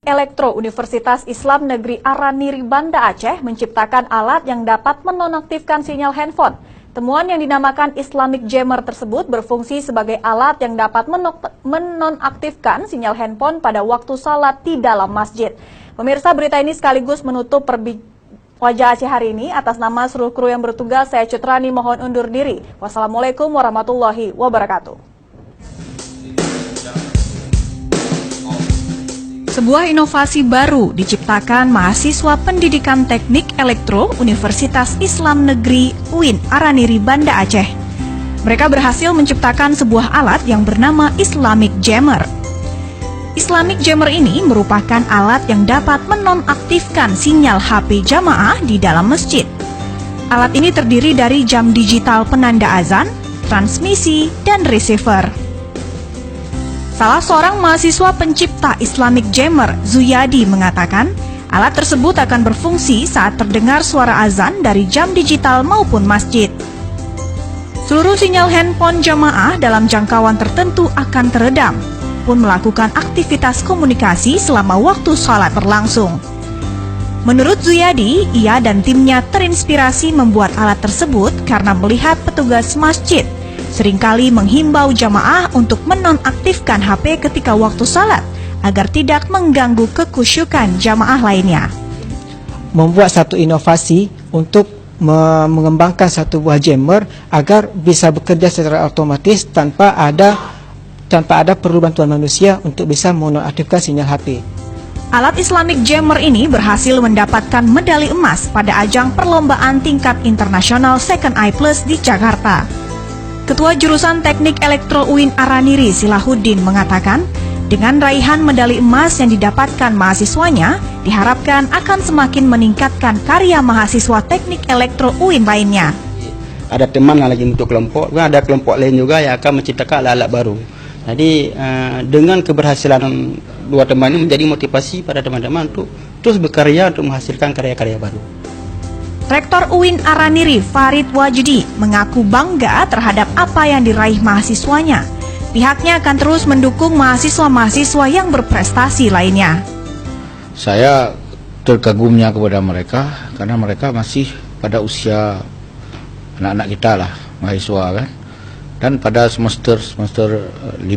Elektro Universitas Islam Negeri Araniri Banda Aceh menciptakan alat yang dapat menonaktifkan sinyal handphone. Temuan yang dinamakan Islamic Jammer tersebut berfungsi sebagai alat yang dapat menonaktifkan sinyal handphone pada waktu salat di dalam masjid. Pemirsa, berita ini sekaligus menutup Wajah Aceh hari ini. Atas nama seluruh kru yang bertugas, saya Cut Rani mohon undur diri. Wassalamualaikum warahmatullahi wabarakatuh. Sebuah inovasi baru diciptakan mahasiswa Pendidikan Teknik Elektro Universitas Islam Negeri UIN Araniri Banda Aceh. Mereka berhasil menciptakan sebuah alat yang bernama Islamic Jammer. Islamic Jammer ini merupakan alat yang dapat menonaktifkan sinyal HP jamaah di dalam masjid. Alat ini terdiri dari jam digital penanda azan, transmisi, dan receiver. Salah seorang mahasiswa pencipta Islamic Jammer, Zuyadi, mengatakan alat tersebut akan berfungsi saat terdengar suara azan dari jam digital maupun masjid. Seluruh sinyal handphone jamaah dalam jangkauan tertentu akan teredam, pun melakukan aktivitas komunikasi selama waktu sholat berlangsung. Menurut Zuyadi, ia dan timnya terinspirasi membuat alat tersebut karena melihat petugas masjid seringkali menghimbau jamaah untuk menonaktifkan HP ketika waktu salat agar tidak mengganggu kekhusyukan jamaah lainnya. Membuat satu inovasi untuk mengembangkan satu buah jammer agar bisa bekerja secara otomatis tanpa ada perlu bantuan manusia untuk bisa menonaktifkan sinyal HP. Alat Islamic Jammer ini berhasil mendapatkan medali emas pada ajang perlombaan tingkat internasional Second Eye Plus di Jakarta. Ketua Jurusan Teknik Elektro UIN Araniri, Silahuddin, mengatakan dengan raihan medali emas yang didapatkan mahasiswanya diharapkan akan semakin meningkatkan karya mahasiswa Teknik Elektro UIN lainnya. Ada teman lagi untuk kelompok, ada kelompok lain juga yang akan menciptakan alat-alat baru. Jadi dengan keberhasilan dua teman ini menjadi motivasi pada teman-teman untuk terus berkarya untuk menghasilkan karya-karya baru. Rektor UIN Araniri, Farid Wajdi, mengaku bangga terhadap apa yang diraih mahasiswanya. Pihaknya akan terus mendukung mahasiswa-mahasiswa yang berprestasi lainnya. Saya terkagumnya kepada mereka karena mereka masih pada usia anak-anak kita lah, mahasiswa kan. Dan pada semester 5-6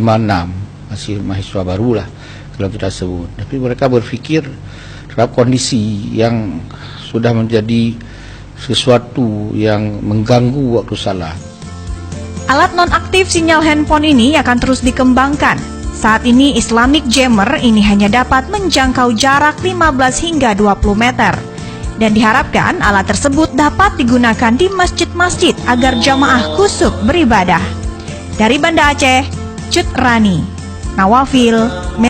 masih mahasiswa baru lah kalau kita sebut. Tapi mereka berpikir terhadap kondisi yang sudah menjadi sesuatu yang mengganggu waktu salat. Alat nonaktif sinyal handphone ini akan terus dikembangkan. Saat ini Islamic Jammer ini hanya dapat menjangkau jarak 15 hingga 20 meter. Dan diharapkan alat tersebut dapat digunakan di masjid-masjid agar jamaah khusyuk beribadah. Dari Banda Aceh, Cut Rani, Nawafil.